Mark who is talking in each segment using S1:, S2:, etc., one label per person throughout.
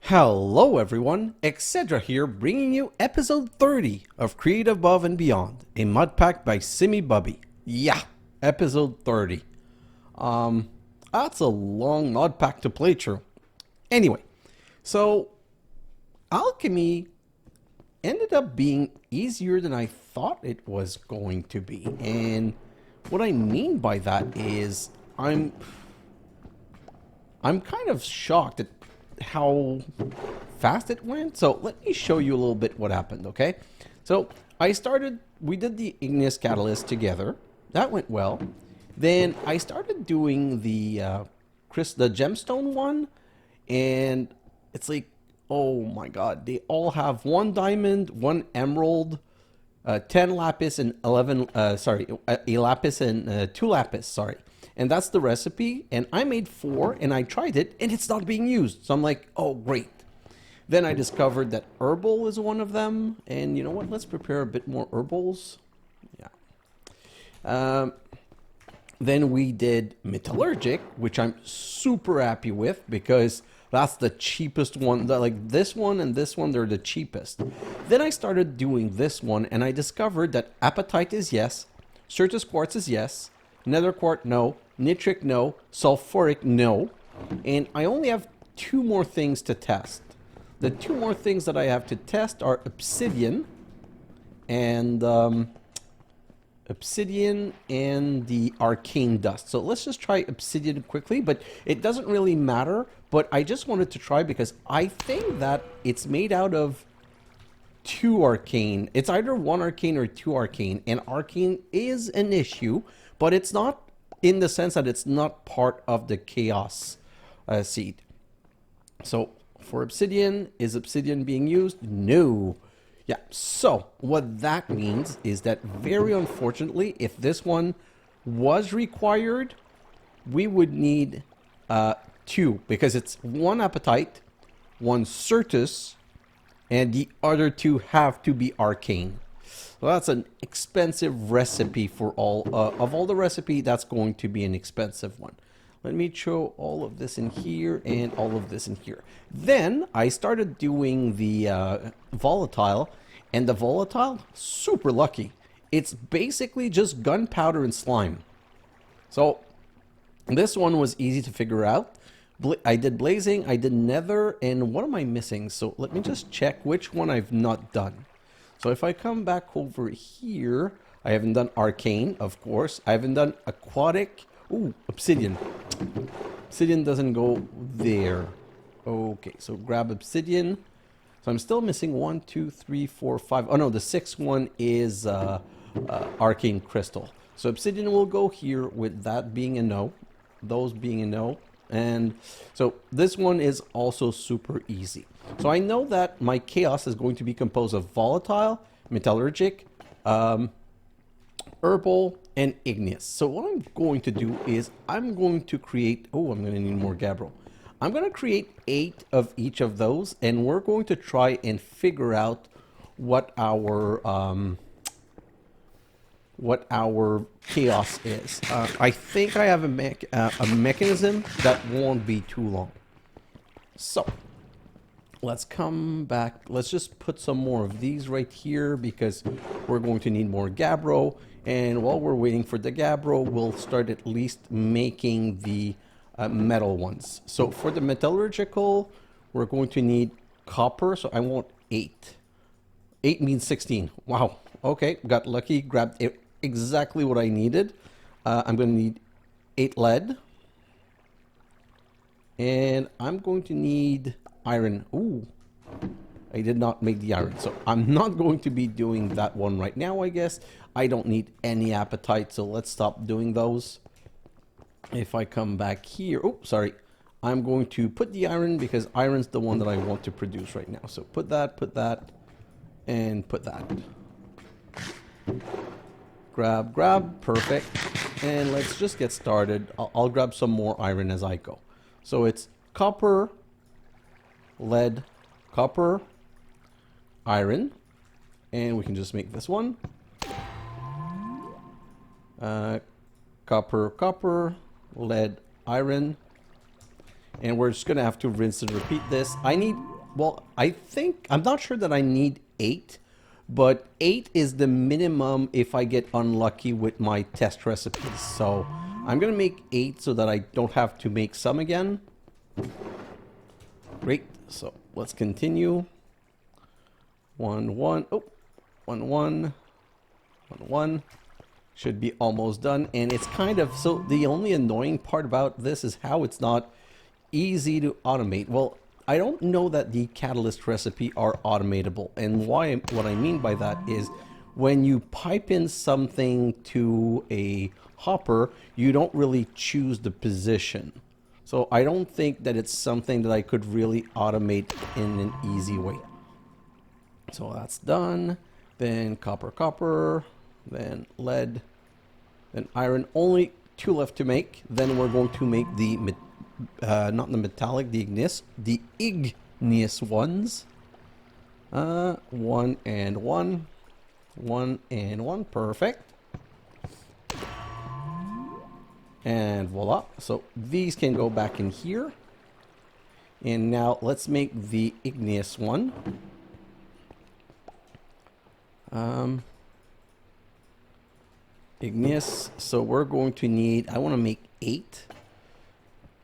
S1: Hello everyone, xHedra here, bringing you episode 30 of Create Above and Beyond, a Modpack by simibubi. Yeah, episode 30. That's a long Modpack to play through. Anyway, so alchemy ended up being easier than I thought it was going to be, and what I mean by that is I'm kind of shocked at how fast it went. So let me show you a little bit what happened, okay? So we did the Igneous Catalyst together. That went well. Then I started doing the Gemstone one, and it's like, oh my god, they all have 1 diamond, 1 emerald, 10 lapis, and 11, a lapis and 2 lapis, sorry. And that's the recipe, and I made 4, and I tried it, and it's not being used. So I'm like, oh, great. Then I discovered that Herbal is one of them, and you know what? Let's prepare a bit more Herbals. Yeah. Then we did Metallurgic, which I'm super happy with, because that's the cheapest one. Like this one and this one, they're the cheapest. Then I started doing this one, and I discovered that Apatite is yes, Certus Quartz is yes, Nether Quart no, Nitric no, Sulfuric no, and I only have 2 more things to test. The 2 more things that I have to test are Obsidian and the Arcane Dust. So let's just try Obsidian quickly, but it doesn't really matter, but I just wanted to try because I think that it's made out of 2 Arcane. It's either 1 Arcane or 2 Arcane, and Arcane is an issue, but it's not in the sense that it's not part of the Chaos seed. So for Obsidian, is Obsidian being used? No. Yeah, so what that means is that very unfortunately, if this one was required, we would need 2, because it's 1 Apatite, 1 Certus, and the other 2 have to be Arcane. So that's an expensive recipe for all, of all the recipe, that's going to be an expensive one. Let me show all of this in here and all of this in here. Then I started doing the Volatile, and the Volatile, super lucky. It's basically just gunpowder and slime. So this one was easy to figure out. I did Blazing, I did Nether, and what am I missing? So let me just check which one I've not done. So if I come back over here, I haven't done Arcane, of course. I haven't done Aquatic. Ooh, Obsidian. Obsidian doesn't go there. Okay, so grab Obsidian. So I'm still missing 1, 2, 3, 4, 5. Oh no, the 6th one is Arcane Crystal. So Obsidian will go here with that being a no. Those being a no. And so this one is also super easy. So I know that my Chaos is going to be composed of Volatile, Metallurgic, Herbal, and Igneous. So what I'm going to do is I'm going to create... Oh, I'm going to need more Gabbro. I'm going to create 8 of each of those, and we're going to try and figure out what our Chaos is. I think I have a mechanism that won't be too long. So let's come back. Let's just put some more of these right here because we're going to need more Gabbro. And while we're waiting for the Gabbro, we'll start at least making the metal ones. So for the metallurgical, we're going to need copper. So I want 8. 8 means 16. Wow. Okay, got lucky. Grabbed exactly what I needed. I'm going to need 8 lead. And I'm going to need iron. Ooh, I did not make the iron. So I'm not going to be doing that one right now, I guess. I don't need any Apatite, so let's stop doing those. If I come back here, oh, sorry. I'm going to put the iron because iron's the one that I want to produce right now. So put that, and put that. Grab, perfect. And let's just get started. I'll grab some more iron as I go. So it's copper, lead, copper, iron, and we can just make this one. Copper, lead, iron, and we're just gonna have to rinse and repeat this. I need well, I think, I'm not sure that I need 8, but 8 is the minimum if I get unlucky with my test recipes. So I'm going to make 8 so that I don't have to make some again. Great. So let's continue. 1, 1. Oh, 1, 1. 1, 1. Should be almost done. And it's kind of, so the only annoying part about this is how it's not easy to automate. Well, I don't know that the catalyst recipe are automatable. And what I mean by that is when you pipe in something to a hopper, you don't really choose the position. So I don't think that it's something that I could really automate in an easy way. So that's done. Then copper, copper, then lead, then iron. Only 2 left to make. Then we're going to make the not the metallic, the igneous ones. 1 and 1. 1 and 1. Perfect. And voila. So these can go back in here. And now let's make the igneous one. Igneous. So we're going to need, I want to make 8.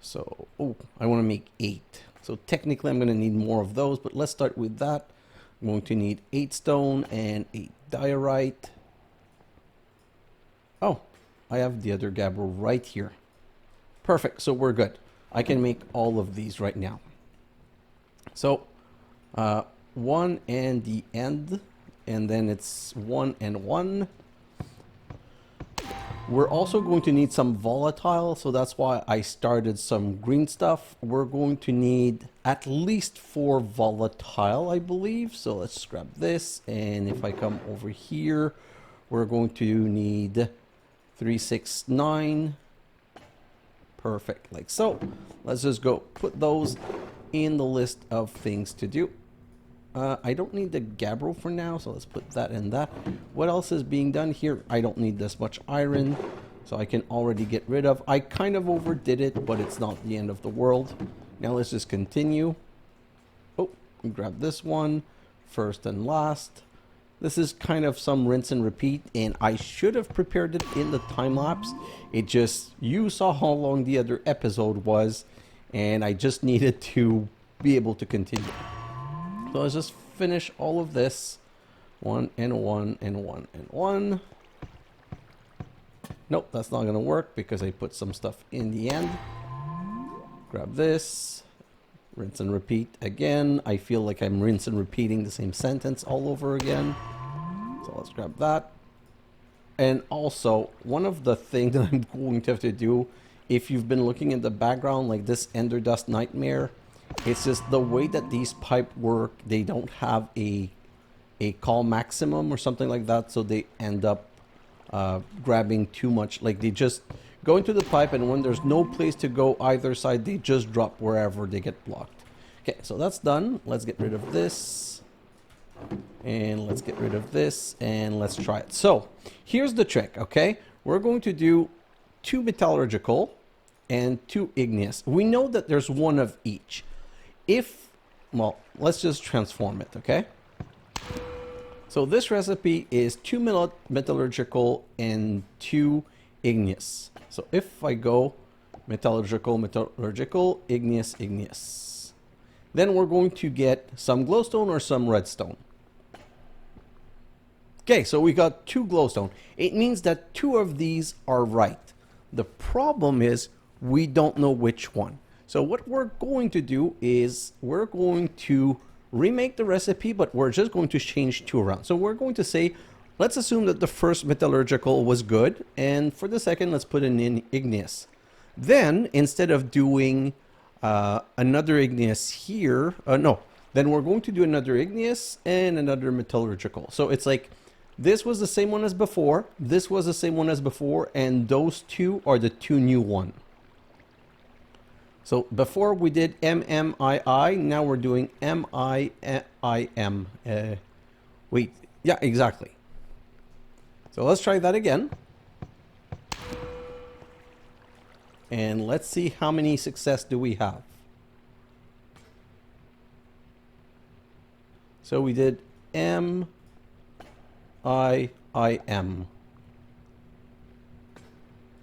S1: So, oh, I want to make 8. So technically I'm going to need more of those, but let's start with that. I'm going to need 8 stone and 8 diorite. Oh, I have the other gabbro right here. Perfect, so we're good. I can make all of these right now. So, 1 and the end, and then it's 1 and 1. We're also going to need some volatile, so that's why I started some green stuff. We're going to need at least 4 volatile, I believe. So let's grab this, and if I come over here, we're going to need 3, 6, 9. Perfect, like so. Let's just go put those in the list of things to do. I don't need the gabbro for now, so let's put that in that. What else is being done here? I don't need this much iron, so I can already get rid of. I kind of overdid it, but it's not the end of the world. Now let's just continue. Oh, grab this one, first and last. This is kind of some rinse and repeat, and I should have prepared it in the time lapse. It just, you saw how long the other episode was, and I just needed to be able to continue. So let's just finish all of this. 1 and 1 and 1 and 1. Nope, that's not going to work because I put some stuff in the end. Grab this. Rinse and repeat again. I feel like I'm rinse and repeating the same sentence all over again. So let's grab that. And also, one of the things that I'm going to have to do, if you've been looking at the background, like this Ender Dust Nightmare, it's just the way that these pipe work, they don't have a call maximum or something like that, so they end up grabbing too much. Like they just go into the pipe, and when there's no place to go either side, they just drop wherever they get blocked. Okay, so that's done. Let's get rid of this. And let's get rid of this, and let's try it. So here's the trick, okay? We're going to do 2 metallurgical and 2 igneous. We know that there's 1 of each. Well, let's just transform it, okay? So this recipe is 2 metallurgical and 2 igneous. So if I go metallurgical, metallurgical, igneous, igneous, then we're going to get some glowstone or some redstone. Okay, so we got 2 glowstone. It means that 2 of these are right. The problem is we don't know which one. So what we're going to do is we're going to remake the recipe, but we're just going to change 2 around. So we're going to say, let's assume that the first metallurgical was good, and for the second, let's put in igneous. Then, instead of doing another igneous here, then we're going to do another igneous and another metallurgical. So it's like, this was the same one as before, this was the same one as before, and those 2 are the 2 new ones. So before we did MMII, now we're doing MIIM. Wait, yeah, exactly. So let's try that again. And let's see how many success do we have. So we did M, I, M.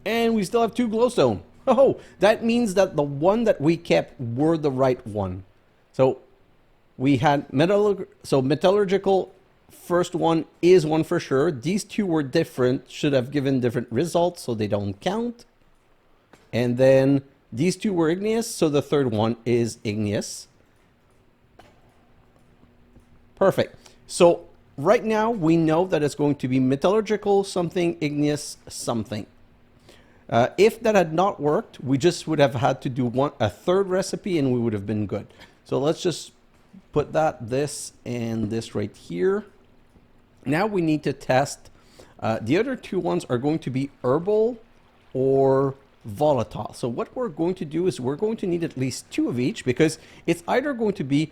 S1: And we still have 2 glowstone. Oh, that means that the one that we kept were the right one. So we had metallurgical first one is one for sure. These 2 were different, should have given different results, so they don't count. And then these 2 were igneous, so the third one is igneous. Perfect. So right now we know that it's going to be metallurgical something, igneous something. If that had not worked, we just would have had to do a third recipe and we would have been good. So let's just put this and this right here. Now we need to test. The other 2 ones are going to be herbal or volatile. So what we're going to do is we're going to need at least 2 of each, because it's either going to be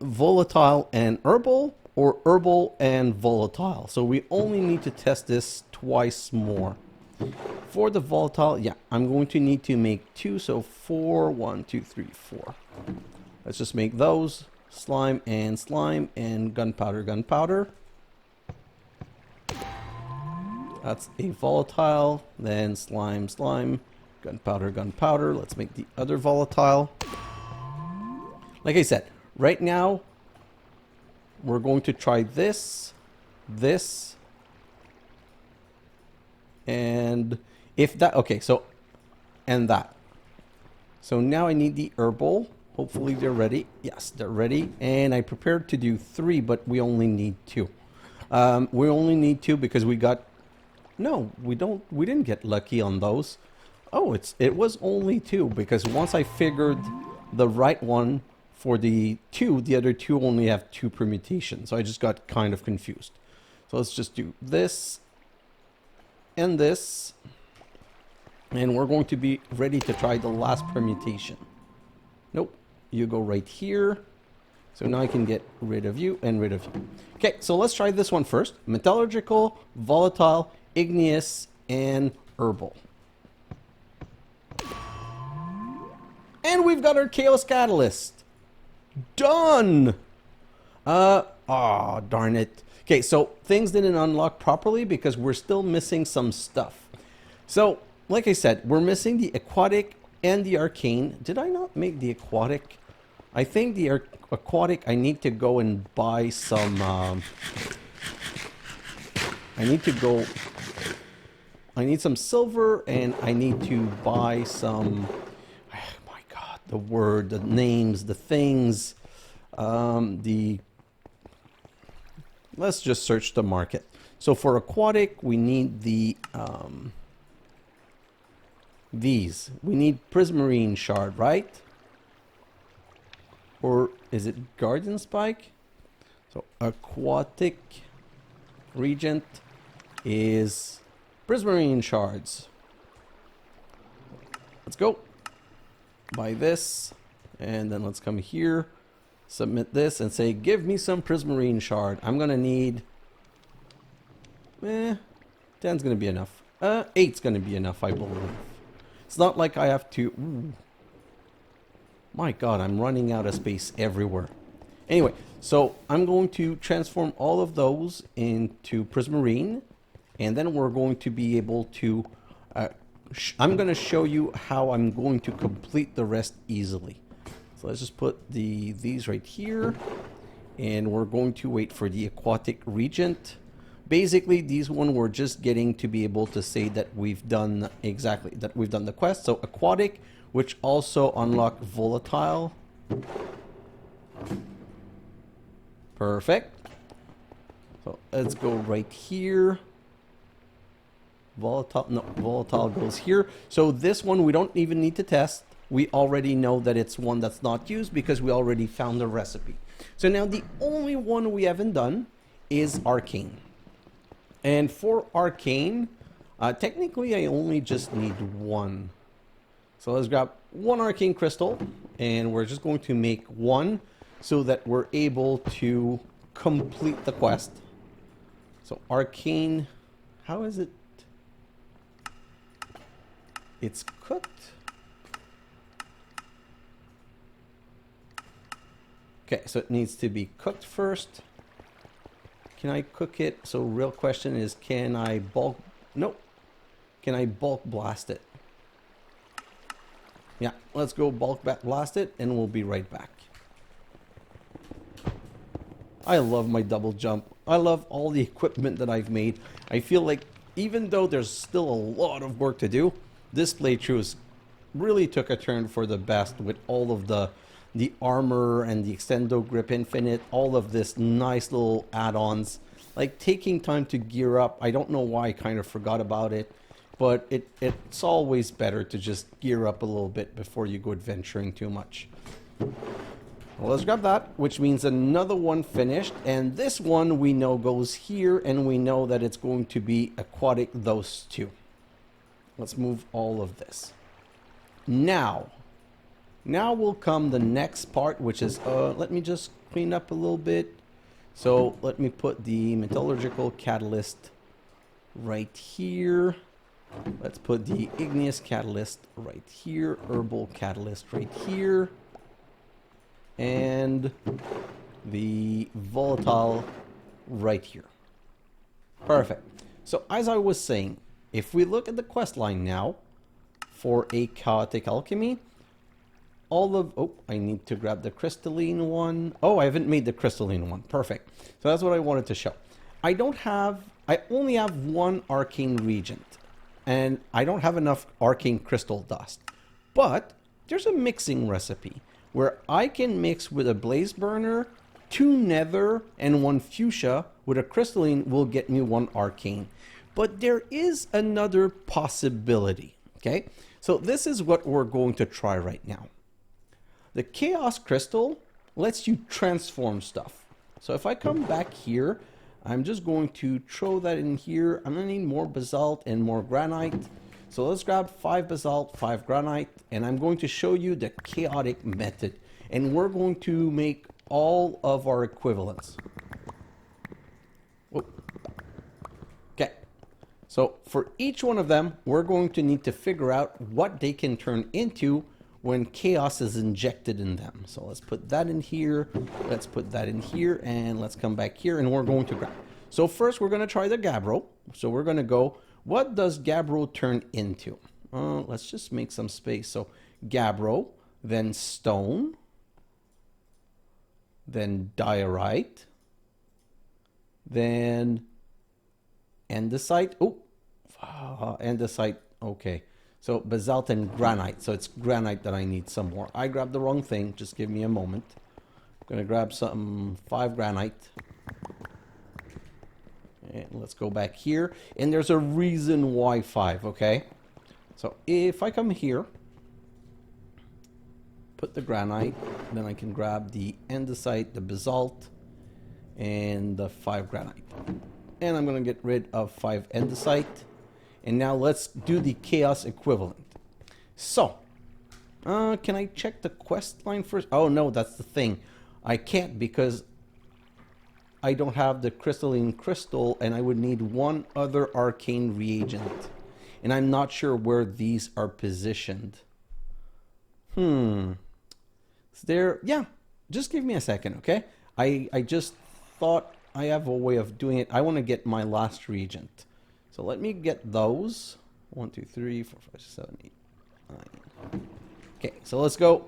S1: volatile and herbal or herbal and volatile. So we only need to test this twice more. For the volatile, yeah, I'm going to need to make 2, so 4, 1, 2, 3, 4. Let's just make those, slime and gunpowder. That's a volatile, then slime, gunpowder. Let's make the other volatile. Like I said, right now, we're going to try this, and if that, okay, so, and that. So now I need the herbal. Hopefully they're ready. Yes, they're ready. And I prepared to do 3, but we only need 2. We only need 2 because we got, no, we didn't get lucky on those. Oh, it was only 2 because once I figured the right one for the 2, the other 2 only have 2 permutations. So I just got kind of confused. So let's just do this and this. And we're going to be ready to try the last permutation. Nope, you go right here. So now I can get rid of you and rid of you. Okay, so let's try this one first. Metallurgical, volatile, igneous, and herbal. And we've got our Chaos Catalyst. Done! Darn it. Okay, so things didn't unlock properly because we're still missing some stuff. So, like I said, we're missing the aquatic and the arcane. Did I not make the aquatic? I think the aquatic, I need to go and buy some, I need some silver and I need to buy some, oh my god, the word, the names, the things, let's just search the market. So for aquatic, we need the, these. We need prismarine shard, right? Or is it garden spike? So aquatic Reagent is prismarine shards. Let's go. Buy this. And then let's come here. Submit this and say, give me some prismarine shard. I'm going to need... 10's going to be enough. 8's going to be enough, I believe. It's not like I have to... Ooh. My god, I'm running out of space everywhere. Anyway, so I'm going to transform all of those into prismarine. And then we're going to be able to... I'm going to show you how I'm going to complete the rest easily. So let's just put these right here. And we're going to wait for the aquatic Reagent. Basically, these one we're just getting to be able to say that we've done the quest. So aquatic, which also unlock volatile. Perfect. So let's go right here. Volatile goes here. So this one we don't even need to test. We already know that it's one that's not used because we already found the recipe. So now the only one we haven't done is arcane. And for arcane, technically I only just need one. So let's grab one arcane crystal and we're just going to make one so that we're able to complete the quest. So arcane, how is it? It's cooked. Okay, so it needs to be cooked first. Can I cook it? So real question is, can I bulk... Nope. Can I bulk blast it? Yeah, let's go bulk blast it, and we'll be right back. I love my double jump. I love all the equipment that I've made. I feel like even though there's still a lot of work to do, this playthrough really took a turn for the best with all of the armor and the Extendo Grip Infinite, all of this nice little add-ons. Like taking time to gear up. I don't know why I kind of forgot about it, but it's always better to just gear up a little bit before you go adventuring too much. Well, let's grab that, which means another one finished, and this one we know goes here, and we know that it's going to be aquatic, those two. Let's move all of this. Now will come the next part, which is, let me just clean up a little bit. So let me put the Metallurgical Catalyst right here. Let's put the Igneous Catalyst right here, Herbal Catalyst right here, and the Volatile right here. Perfect. So as I was saying, if we look at the quest line now for a chaotic alchemy, all of... Oh, I need to grab the crystalline one. Oh, I haven't made the crystalline one. Perfect. So that's what I wanted to show. I only have one arcane reagent, and I don't have enough arcane crystal dust. But there's a mixing recipe where I can mix with a blaze burner, 2 nether, and 1 fuchsia with a crystalline will get me 1 arcane. But there is another possibility, okay? So this is what we're going to try right now. The Chaos Crystal lets you transform stuff. So if I come back here, I'm just going to throw that in here. I'm going to need more basalt and more granite. So let's grab 5 basalt, 5 granite, and I'm going to show you the chaotic method. And we're going to make all of our equivalents. Whoop. Okay. So for each one of them, we're going to need to figure out what they can turn into when chaos is injected in them. So let's put that in here, let's put that in here, and let's come back here, and we're going to grab. So first we're going to try the Gabbro. So we're going to go, what does Gabbro turn into? Let's just make some space. So Gabbro, then stone, then diorite, then andesite. Oh, andesite, okay. So basalt and granite. So it's granite that I need some more. I grabbed the wrong thing. Just give me a moment. I'm going to grab some 5 granite. And let's go back here. And there's a reason why 5, okay? So if I come here, put the granite, then I can grab the andesite, the basalt, and the 5 granite. And I'm going to get rid of 5 andesite. And now let's do the chaos equivalent. So, can I check the quest line first? Oh no, that's the thing. I can't because I don't have the crystalline crystal, and I would need 1 other arcane reagent. And I'm not sure where these are positioned. Is there... Yeah, just give me a second, okay? I just thought I have a way of doing it. I want to get my last reagent. So let me get those. 1, 2, 3, 4, 5, 6, 7, 8, 9. Okay, so let's go.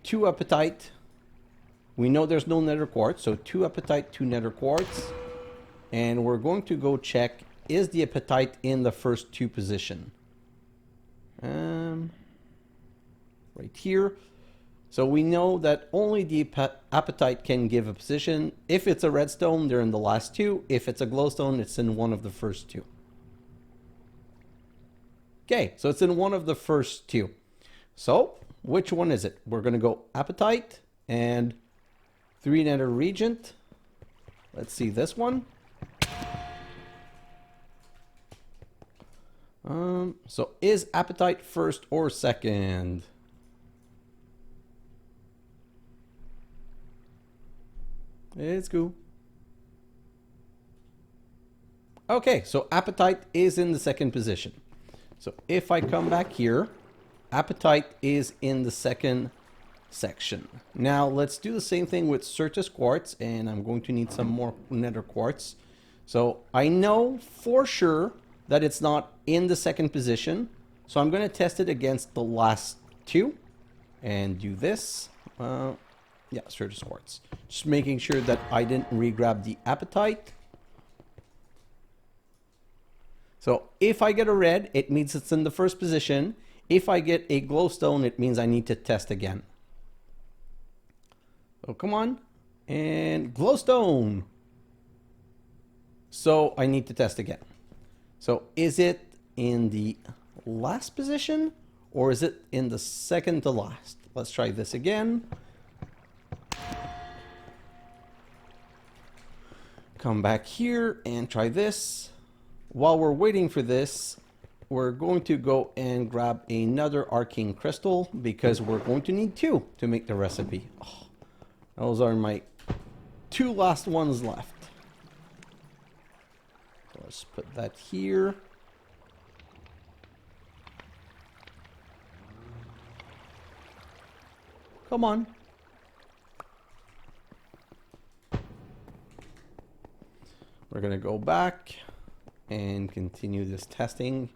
S1: 2 apatite. We know there's no nether quartz, so 2 apatite, 2 nether quartz. And we're going to go check, is the apatite in the first 2 position? Right here. So we know that only the apatite can give a position. If it's a redstone, they're in the last 2. If it's a glowstone, it's in one of the first 2. Okay, so it's in one of the first 2. So, which one is it? We're going to go apatite and 3 nether reagent. Let's see this one. So is apatite first or second? It's cool. Okay, so apatite is in the second position. So if I come back here, apatite is in the second section. Now let's do the same thing with Certus quartz, and I'm going to need some more nether quartz. So I know for sure that it's not in the second position, so I'm going to test it against the last two and do this. Yeah, Certus quartz. Just making sure that I didn't re-grab the apatite. So if I get a red, it means it's in the first position. If I get a glowstone, it means I need to test again. So come on. And glowstone. So I need to test again. So is it in the last position or is it in the second to last? Let's try this again. Come back here and try this. While we're waiting for this, we're going to go and grab another arcane crystal because we're going to need 2 to make the recipe. Oh, those are my 2 last ones left. So let's put that here. Come on. We're going to go back and continue this testing.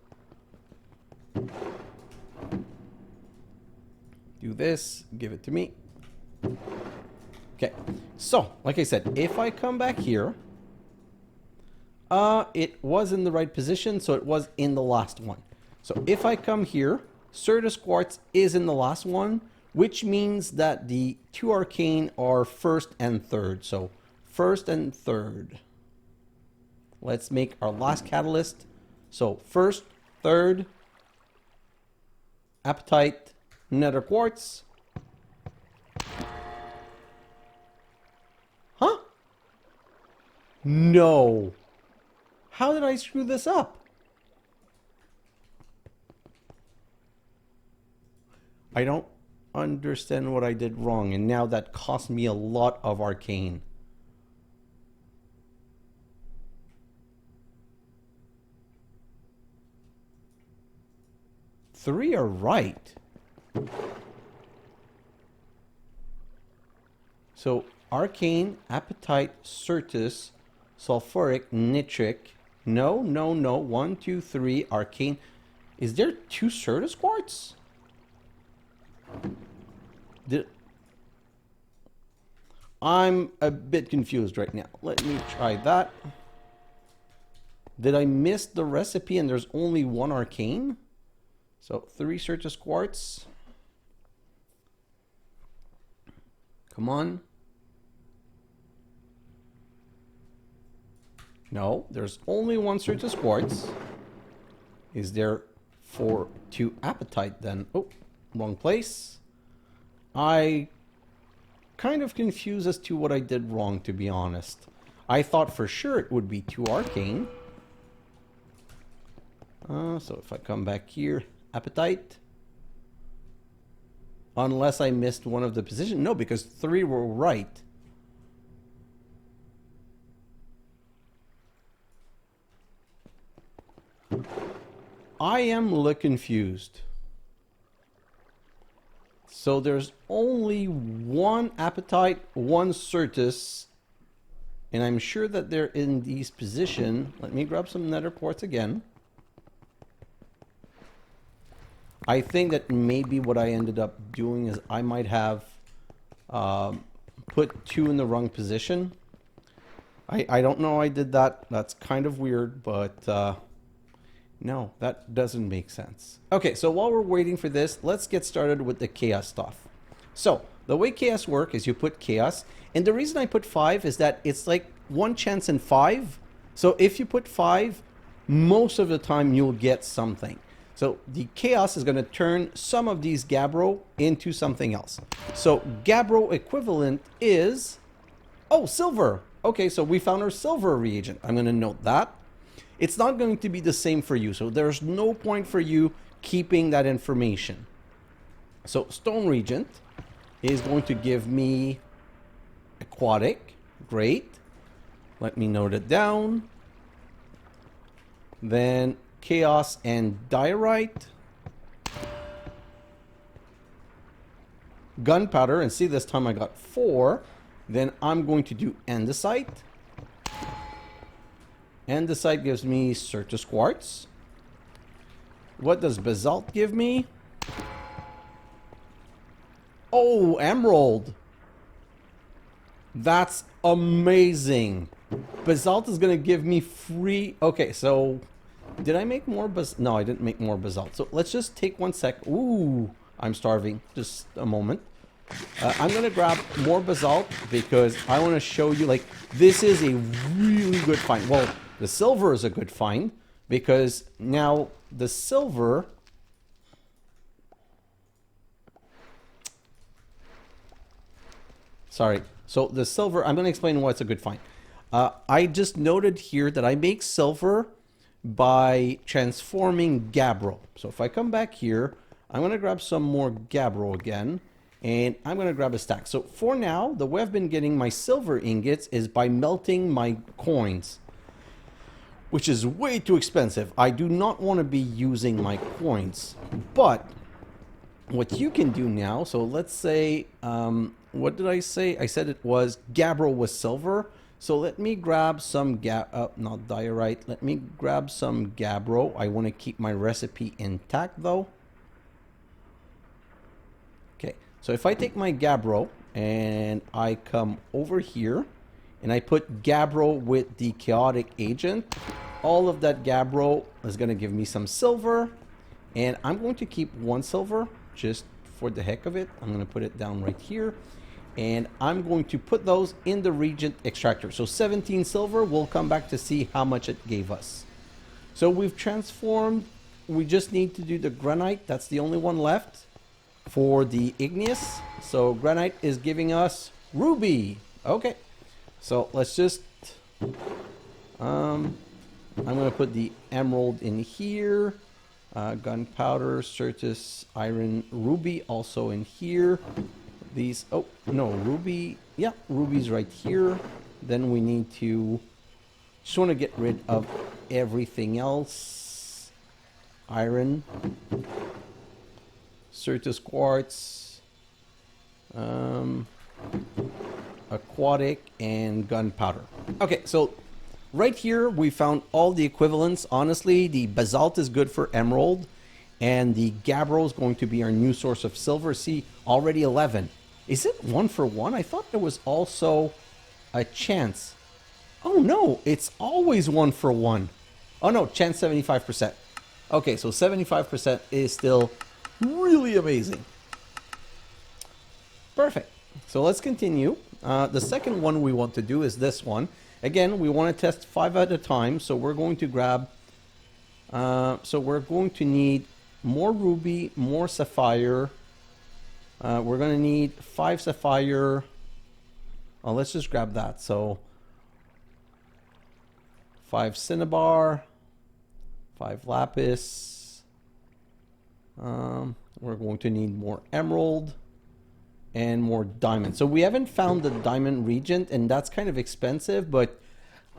S1: Do this, give it to me. Okay, so like I said, if I come back here, it was in the right position, so it was in the last one. So if I come here, Certus quartz is in the last one, which means that the 2 arcane are first and third. So first and third. Let's make our last catalyst. So first, third, apatite, nether quartz. Huh? No. How did I screw this up? I don't understand what I did wrong, and now that cost me a lot of arcane. Three are right. So arcane, apatite, certus, sulfuric, nitric. No. 1, 2, 3, arcane. Is there 2 certus quartz? I'm a bit confused right now. Let me try that. Did I miss the recipe and there's only 1 arcane? So 3 certus quartz. Come on. No, there's only 1 certus quartz. Is there 2 apatite then? Oh, wrong place. I kind of confused as to what I did wrong, to be honest. I thought for sure it would be 2 arcane. So if I come back here, apatite. Unless I missed one of the positions. No, because 3 were right. I am a little confused. So there's only 1 apatite, 1 certus, and I'm sure that they're in these position. Let me grab some nether quartz again. I think that maybe what I ended up doing is I might have put 2 in the wrong position. I don't know I did that. That's kind of weird, but no, that doesn't make sense. Okay, so while we're waiting for this, let's get started with the chaos stuff. So the way chaos works is you put chaos, and the reason I put 5 is that it's like 1 chance in 5. So if you put 5, most of the time you'll get something. So the chaos is going to turn some of these gabbro into something else. So gabbro equivalent is, oh, silver. Okay, so we found our silver reagent. I'm going to note that. It's not going to be the same for you, so there's no point for you keeping that information. So stone reagent is going to give me aquatic. Great. Let me note it down. Then chaos and diorite. gunpowder, and see, this time I got 4. Then I'm going to do andesite. Andesite gives me Certus quartz. What does basalt give me? Oh, emerald. That's amazing. Basalt is going to give me free... Okay, so... Did I make more basalt? No, I didn't make more basalt. So let's just take 1 sec. Ooh, I'm starving. Just a moment. I'm going to grab more basalt because I want to show you, like, this is a really good find. Well, the silver is a good find because now the silver... Sorry. So the silver, I'm going to explain why it's a good find. I just noted here that I make silver by transforming gabbro. So if I come back here, I'm going to grab some more gabbro again, and I'm going to grab a stack. So for now, the way I've been getting my silver ingots is by melting my coins, which is way too expensive. I do not want to be using my coins, but what you can do now, so let's say, what did I say? I said it was gabbro was silver. So let me grab some not diorite. Let me grab some gabbro. I want to keep my recipe intact though. Okay, so if I take my gabbro and I come over here and I put gabbro with the chaotic agent, all of that gabbro is going to give me some silver, and I'm going to keep 1 silver just for the heck of it. I'm going to put it down right here. And I'm going to put those in the Reagent extractor. So 17 silver, we'll come back to see how much it gave us. So we've transformed, we just need to do the granite. That's the only one left for the igneous. So granite is giving us ruby. Okay, so let's just, I'm gonna put the emerald in here. Gunpowder, Certus, iron, ruby also in here. These, oh no, ruby, yeah, ruby's right here. Then we need to just want to get rid of everything else. Iron, Certus quartz, aquatic, and gunpowder. Okay, so right here we found all the equivalents. Honestly, the basalt is good for emerald, and the gabbro is going to be our new source of silver. See, already 11. Is it 1 for 1? I thought there was also a chance. Oh no, it's always 1 for 1. Oh no, chance 75%. Okay, so 75% is still really amazing. Perfect. So let's continue. The second one we want to do is this one. Again, we want to test 5 at a time, so we're going to grab... so we're going to need more ruby, more sapphire... we're going to need 5 sapphire. Oh, let's just grab that. So 5 cinnabar, 5 lapis. We're going to need more emerald and more diamond. So we haven't found the diamond Reagent, and that's kind of expensive, but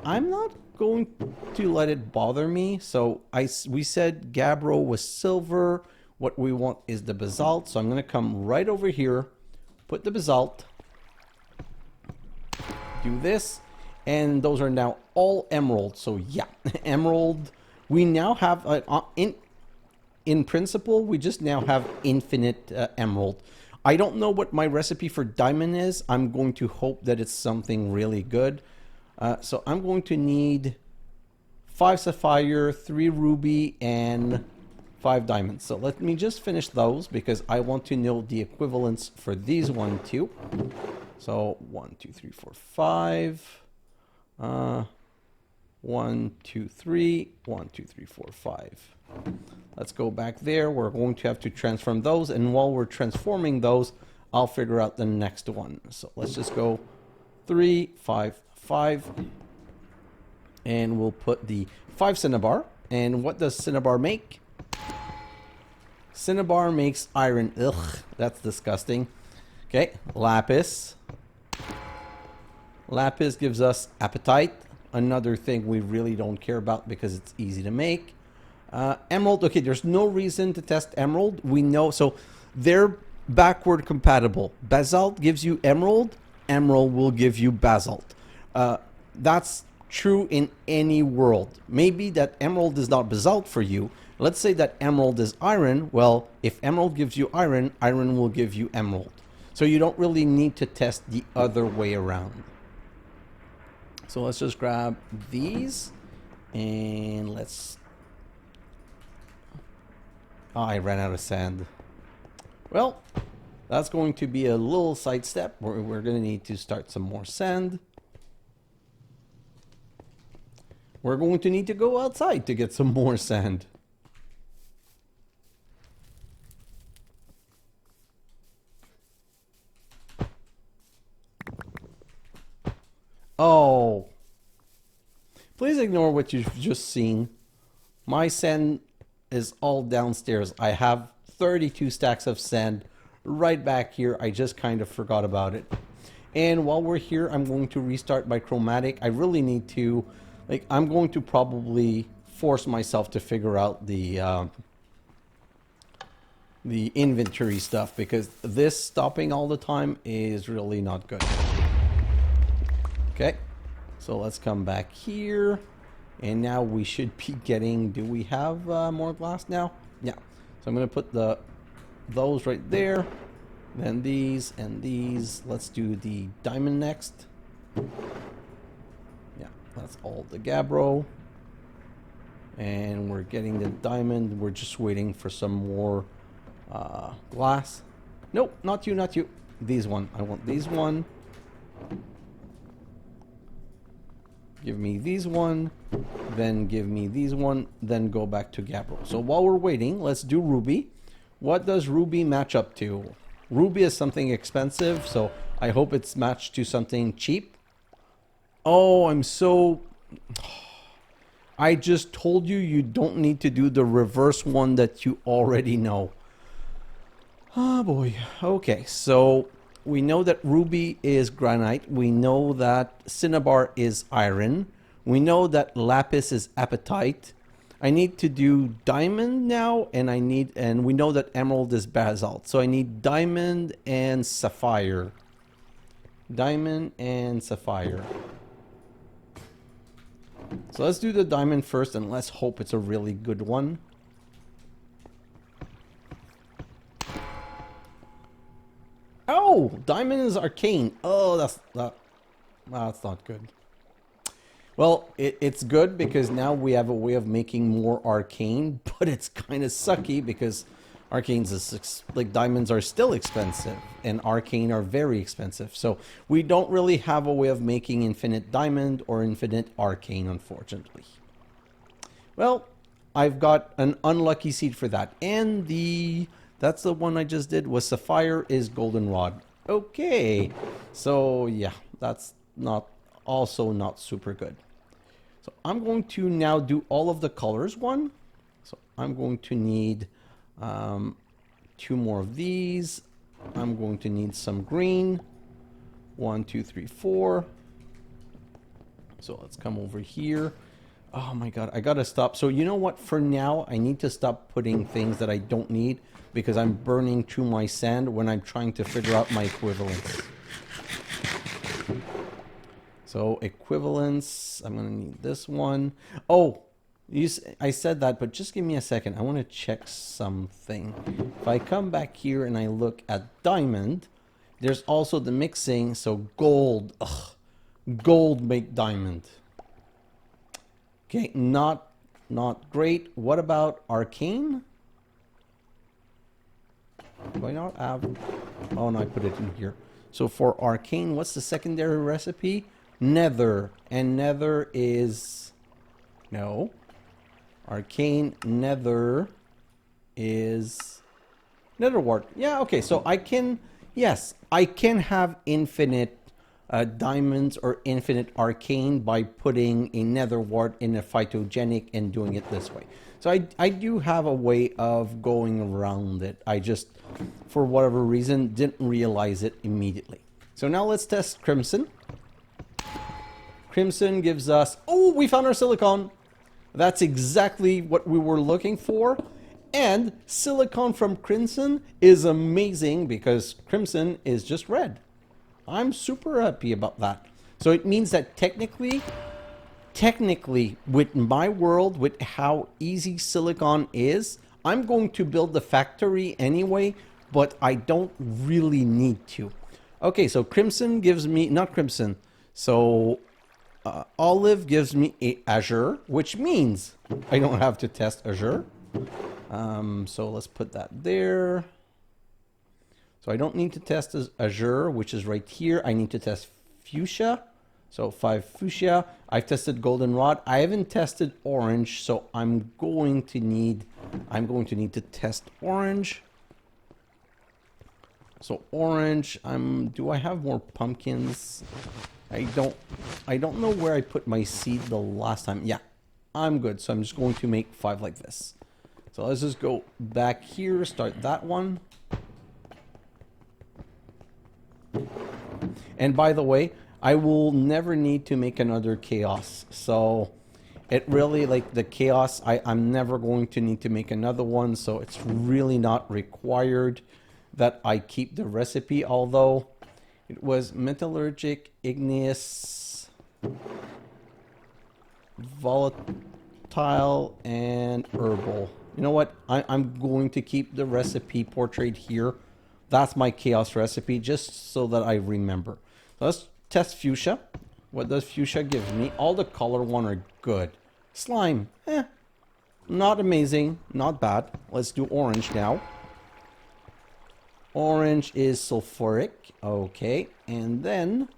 S1: I'm not going to let it bother me. So we said gabbro was silver. What we want is the basalt. So I'm going to come right over here, put the basalt, do this, and those are now all emerald. So yeah, emerald. We now have, in principle, we just now have infinite emerald. I don't know what my recipe for diamond is. I'm going to hope that it's something really good. So I'm going to need 5 sapphire, 3 ruby, and 5 diamonds. So let me just finish those because I want to know the equivalents for these 1, 2. So 1, 2, 3, 4, 5. 1, 2, 3. 1, 2, 3, 4, 5. Let's go back there. We're going to have to transform those, and while we're transforming those, I'll figure out the next one. So let's just go 3, 5, 5, and we'll put the 5 cinnabar. And what does cinnabar make? Cinnabar makes iron. Ugh, that's disgusting. Okay, lapis. Lapis gives us apatite, another thing we really don't care about because it's easy to make. Emerald, okay, there's no reason to test emerald. We know, so backward compatible. Basalt gives you emerald, emerald will give you basalt. That's true in any world. Maybe that emerald is not basalt for you. Let's say that emerald is iron. Well, if emerald gives you iron, iron will give you emerald. So you don't really need to test the other way around. So let's just grab these and let's... Oh, I ran out of sand. Well, that's going to be a little sidestep. We're going to need to start some more sand. We're going to need to go outside to get some more sand. Oh. Please ignore what you've just seen. My sand is all downstairs. I have 32 stacks of sand right back here. I just kind of forgot about it. And while we're here, I'm going to restart my chromatic. I really need to... Like, I'm going to probably force myself to figure out the inventory stuff, because this stopping all the time is really not good. Okay, so let's come back here, and now we should be getting... Do we have more glass now? Yeah. So I'm going to put those right there, then these and these. Let's do the diamond next. That's all the gabbro. And we're getting the diamond. We're just waiting for some more glass. Nope, not you, not you. These one. I want these one. Give me these one. Then give me these one. Then go back to gabbro. So while we're waiting, let's do ruby. What does ruby match up to? Ruby is something expensive, so I hope it's matched to something cheap. Oh, I'm so... I just told you you don't need to do the reverse one that you already know. Oh boy. Okay, so we know that ruby is granite. We know that cinnabar is iron. We know that lapis is apatite. I need to do diamond now, and we know that emerald is basalt. So I need diamond and sapphire. Diamond and sapphire. So let's do the diamond first, and let's hope it's a really good one. Oh, diamond is arcane. Oh, that's not good. Well, it's good because now we have a way of making more arcane, but it's kind of sucky because arcanes is like diamonds are still expensive and arcane are very expensive. So we don't really have a way of making infinite diamond or infinite arcane, unfortunately. Well, I've got an unlucky seed for that. And that's the one I just did, was sapphire is goldenrod. Okay. So yeah, that's also not super good. So I'm going to now do all of the colors one. So I'm going to need 2 more of these. I'm going to need some green. 1, 2, 3, 4. So let's come over here. Oh my god, I gotta stop. So you know what? For now, I need to stop putting things that I don't need because I'm burning through my sand when I'm trying to figure out my equivalence. So equivalence, I'm gonna need this one. Oh, I said that, but just give me a second. I want to check something. If I come back here and I look at diamond, there's also the mixing. So gold, gold make diamond. Okay, not great. What about arcane? Do I not have? Oh no, I put it in here. So for arcane, what's the secondary recipe? Nether, and nether is no. Arcane nether is nether wart. Yeah, okay. So I can, yes, I can have infinite diamonds or infinite arcane by putting a nether wart in a phytogenic and doing it this way. So I do have a way of going around it. I just, for whatever reason, didn't realize it immediately. So now let's test crimson. Crimson gives us, oh, we found our silicon. That's exactly what we were looking for. And silicon from crimson is amazing because crimson is just red. I'm super happy about that. So it means that technically, with my world, with how easy silicon is, I'm going to build the factory anyway, but I don't really need to. Okay, so crimson gives me, not crimson, so olive gives me a azure, which means I don't have to test azure. So let's put that there. So I don't need to test azure, which is right here. I need to test fuchsia. So 5 fuchsia. I've tested goldenrod. I haven't tested orange, so I'm going to need to test orange. So orange. Do I have more pumpkins? I don't know where I put my seed the last time. Yeah, I'm good. So I'm just going to make 5 like this. So let's just go back here, start that one. And by the way, I will never need to make another chaos. So it really, like the chaos, I'm never going to need to make another one. So it's really not required that I keep the recipe, although it was Metallurgical, Igneous, Volatile, and Herbal. You know what? I'm going to keep the recipe portrayed here. That's my chaos recipe, just so that I remember. So let's test fuchsia. What does fuchsia give me? All the color one are good. Slime, not amazing, not bad. Let's do orange now. Orange is sulfuric. Okay, and then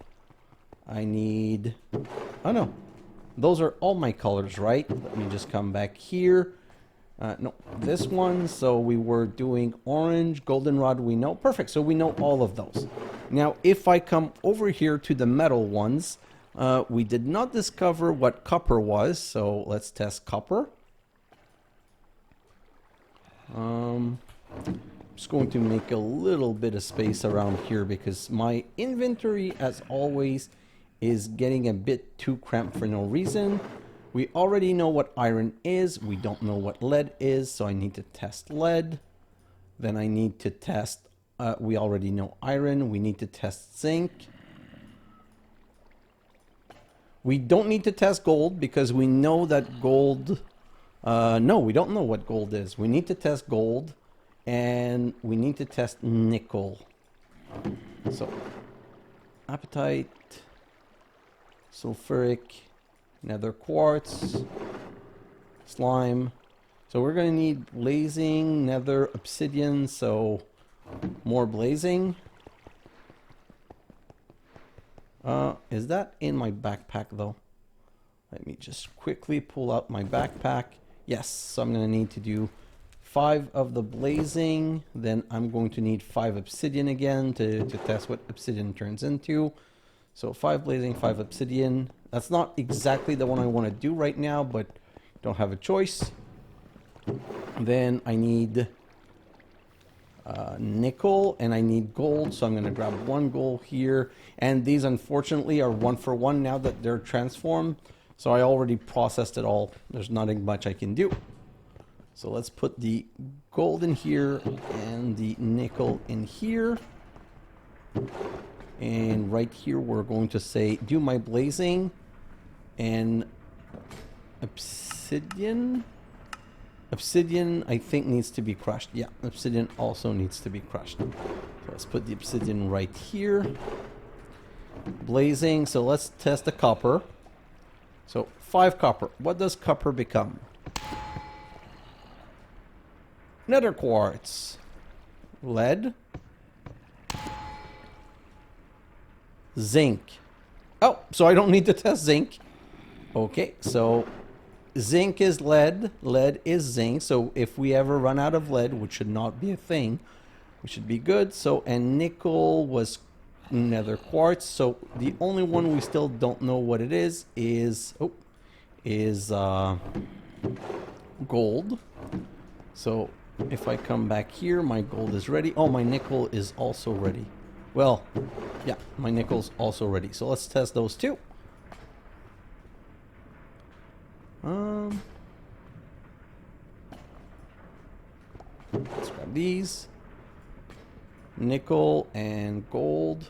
S1: I need... Oh no, those are all my colors, right? Let me just come back here. No, this one. So we were doing orange, goldenrod, we know. Perfect, so we know all of those. Now, if I come over here to the metal ones, we did not discover what copper was, so let's test copper. I'm just going to make a little bit of space around here because my inventory, as always, is getting a bit too cramped for no reason. We already know what iron is. We don't know what lead is, so I need to test lead. Then I need to test, we already know iron. We need to test zinc. We don't need to test gold because we know that gold... no, we don't know what gold is. We need to test gold, and we need to test nickel. So, apatite, sulfuric, nether quartz, slime. So we're going to need blazing, nether, obsidian, so more blazing. Is that in my backpack though? Let me just quickly pull out my backpack. Yes, so I'm going to need to do 5 of the blazing. Then I'm going to need 5 obsidian again to test what obsidian turns into. So 5 blazing, 5 obsidian. That's not exactly the one I want to do right now, but don't have a choice. Then I need nickel and I need gold, so I'm going to grab 1 gold here. And these unfortunately are 1 for 1 now that they're transformed. So I already processed it all. There's nothing much I can do. So let's put the gold in here and the nickel in here. And right here we're going to say do my blazing and obsidian. Obsidian I think needs to be crushed. Yeah, obsidian also needs to be crushed. So let's put the obsidian right here. Blazing, so let's test the copper. So 5 copper. What does copper become? Nether quartz. Lead. Zinc. Oh, so I don't need to test zinc. Okay, so zinc is lead. Lead is zinc. So if we ever run out of lead, which should not be a thing, we should be good. So, and nickel was nether quartz. So the only one we still don't know what it is gold. So if I come back here, my gold is ready. Oh, my nickel is also ready. Well, yeah, my nickel's also ready. So let's test those two. Let's grab these. Nickel and gold.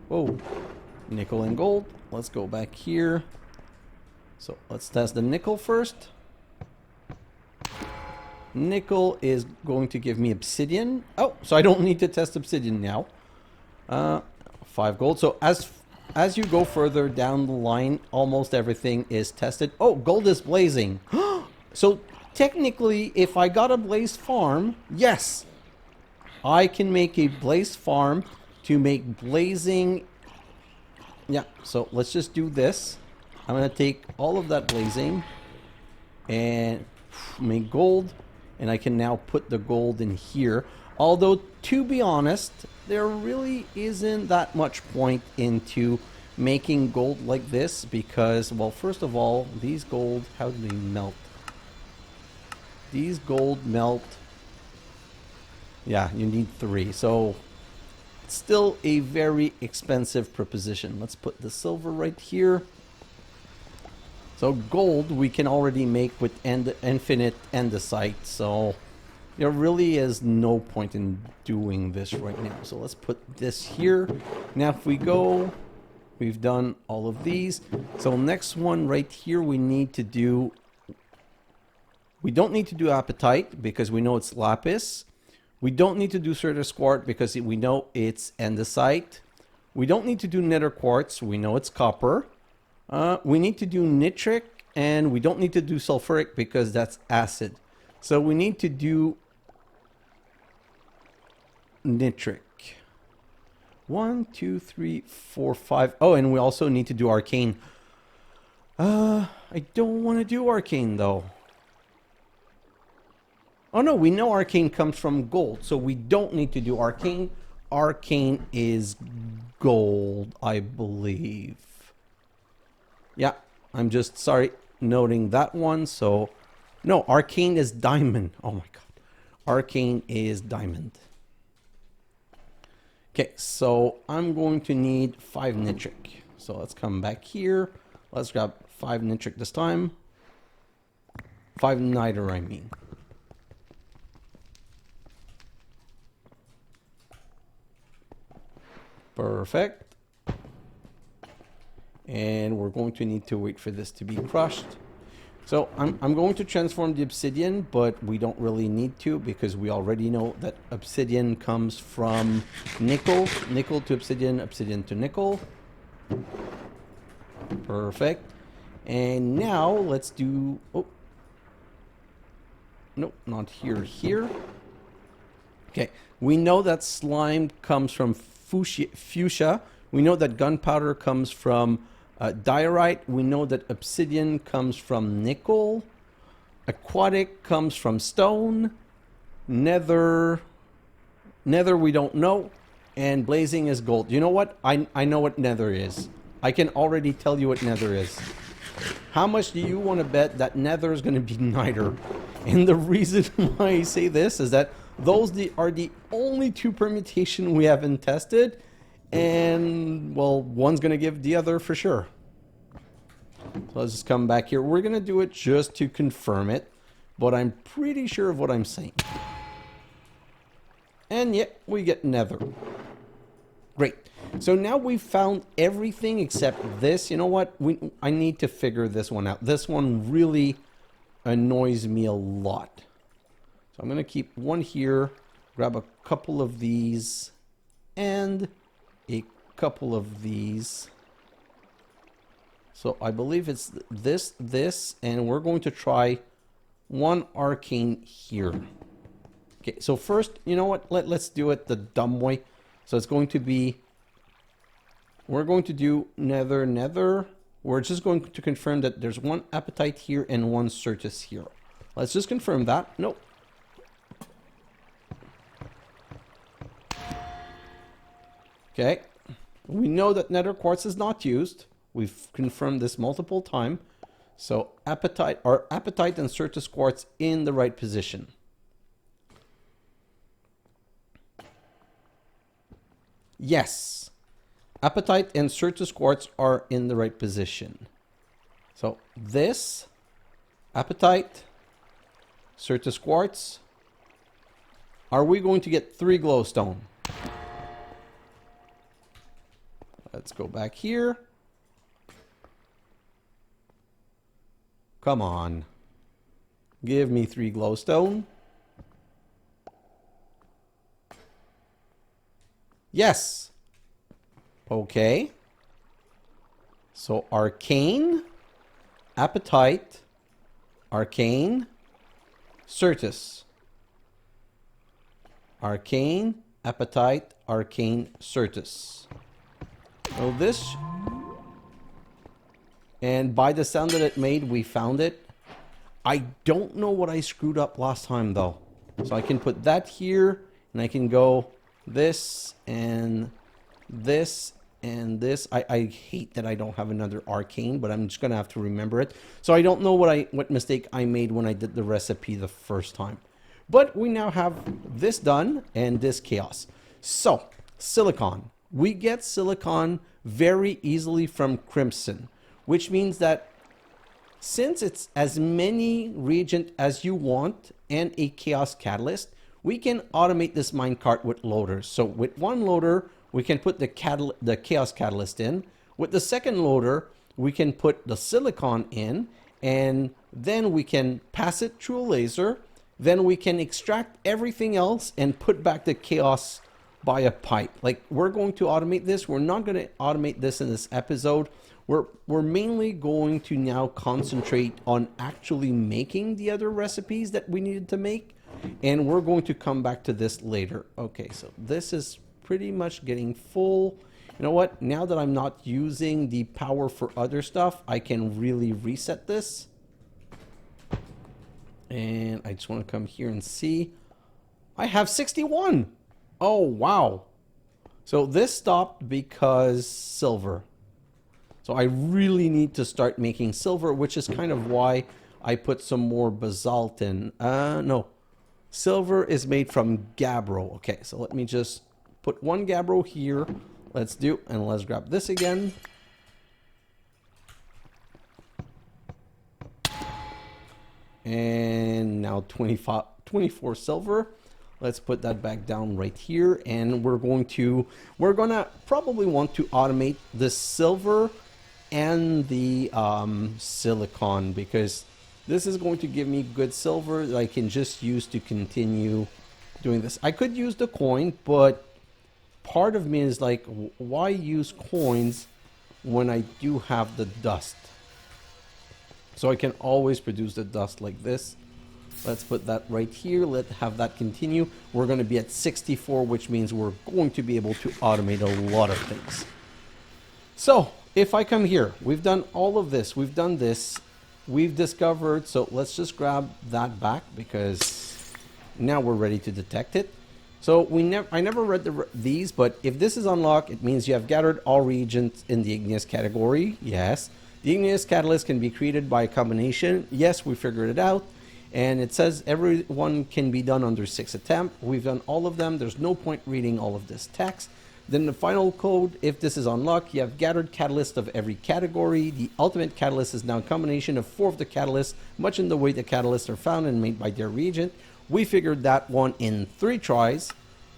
S1: Whoa. Nickel and gold. Let's go back here. So let's test the nickel first. Nickel is going to give me obsidian. Oh, so I don't need to test obsidian now. 5 gold. So as you go further down the line, almost everything is tested. Oh, gold is blazing. So technically, if I got a blaze farm, yes, I can make a blaze farm to make blazing. Yeah, so let's just do this. I'm going to take all of that blazing and make gold. And I can now put the gold in here. Although, to be honest, there really isn't that much point into making gold like this. Because, well, first of all, these gold, how do they melt? These gold melt. Yeah, you need 3. So, it's still a very expensive proposition. Let's put the silver right here. So gold we can already make with infinite andesite, so there really is no point in doing this right now. So let's put this here. Now if we go, we've done all of these. So next one right here we need to do, we don't need to do apatite because we know it's lapis. We don't need to do certus quartz because we know it's andesite. We don't need to do nether quartz, we know it's copper. We need to do nitric, and we don't need to do sulfuric because that's acid. So we need to do nitric. 1, 2, 3, 4, 5. Oh, and we also need to do arcane. I don't want to do arcane, though. Oh, no, we know arcane comes from gold, so we don't need to do arcane. Arcane is gold, I believe. Yeah, I'm just, sorry, noting that one. So, no, arcane is diamond. Oh my god. Arcane is diamond. Okay, so I'm going to need 5 nitric. So let's come back here. Let's grab 5 nitric this time. 5 niter, I mean. Perfect. And we're going to need to wait for this to be crushed. So I'm going to transform the obsidian, but we don't really need to because we already know that obsidian comes from nickel. Nickel to obsidian, obsidian to nickel. Perfect. And now let's do... Oh. Nope, not here, here. Okay, we know that slime comes from fuchsia. We know that gunpowder comes from diorite. We know that obsidian comes from nickel. Aquatic comes from stone. Nether we don't know. And blazing is gold. You know what? I know what nether is. I can already tell you what nether is. How much do you want to bet that nether is going to be niter? And the reason why I say this is that those are the only 2 permutation we haven't tested. And, well, one's going to give the other for sure. So let's just come back here. We're going to do it just to confirm it. But I'm pretty sure of what I'm saying. And yeah, we get nether. Great. So now we've found everything except this. You know what? I need to figure this one out. This one really annoys me a lot. So I'm going to keep one here. Grab a couple of these. And... a couple of these. So I believe it's this, and we're going to try 1 arcane here. Okay, so first, you know what? Let's do it the dumb way. So it's going to be, we're going to do nether. We're just going to confirm that there's 1 apatite here and 1 certus here. Let's just confirm that. Nope. Okay. We know that nether quartz is not used. We've confirmed this multiple times. So apatite and certus quartz in the right position. Yes. Apatite and certus quartz are in the right position. So this, apatite, certus quartz, Are we going to get 3 glowstone? Let's go back here. Come on. Give me 3 glowstone. Yes. Okay. So Arcane, Appetite, Arcane, Certus. Arcane, Appetite, Arcane, Certus. So this, and by the sound that it made, we found it. I don't know what I screwed up last time though. So I can put that here, and I can go this and this and this. I hate that I don't have another arcane, but I'm just gonna have to remember it. So I don't know what mistake I made when I did the recipe the first time. But we now have this done and this chaos. So silicon. We get silicon very easily from Crimson, which means that since it's as many reagent as you want and a chaos catalyst, we can automate this minecart with loaders. So with one loader, we can put the chaos catalyst in. With the second loader, we can put the silicon in, and then we can pass it through a laser. Then we can extract everything else and put back the chaos by a pipe. Like, we're going to automate this. We're not going to automate this in this episode. We're mainly going to now concentrate on actually making the other recipes that we needed to make, and we're going to come back to this later. Okay, so this is pretty much getting full. You know what? Now that I'm not using the power for other stuff, I can really reset this. And I just want to come here and see. I have 61. Oh, wow. So this stopped because silver. So I really need to start making silver, which is kind of why I put some more basalt in. No. Silver is made from gabbro. Okay, so let me just put one gabbro here. Let's grab this again. And now 24 silver. Let's put that back down right here, and we're gonna probably want to automate the silver and the silicon, because this is going to give me good silver that I can just use to continue doing this. I could use the coin, but part of me is like, why use coins when I do have the dust? So I can always produce the dust like this. Let's put that right here. Let's have that continue. We're going to be at 64, which means we're going to be able to automate a lot of things. So if I come here, we've done all of this. We've done this. We've discovered. So let's just grab that back, because now we're ready to detect it. So I never read these, but if this is unlocked, it means you have gathered all reagents in the igneous category. Yes. The igneous catalyst can be created by a combination. Yes, we figured it out. And it says every one can be done under 6 attempts. We've done all of them. There's no point reading all of this text. Then the final code, if this is unlocked, you have gathered catalysts of every category. The ultimate catalyst is now a combination of 4 of the catalysts, much in the way the catalysts are found and made by their reagent. We figured that one in 3 tries.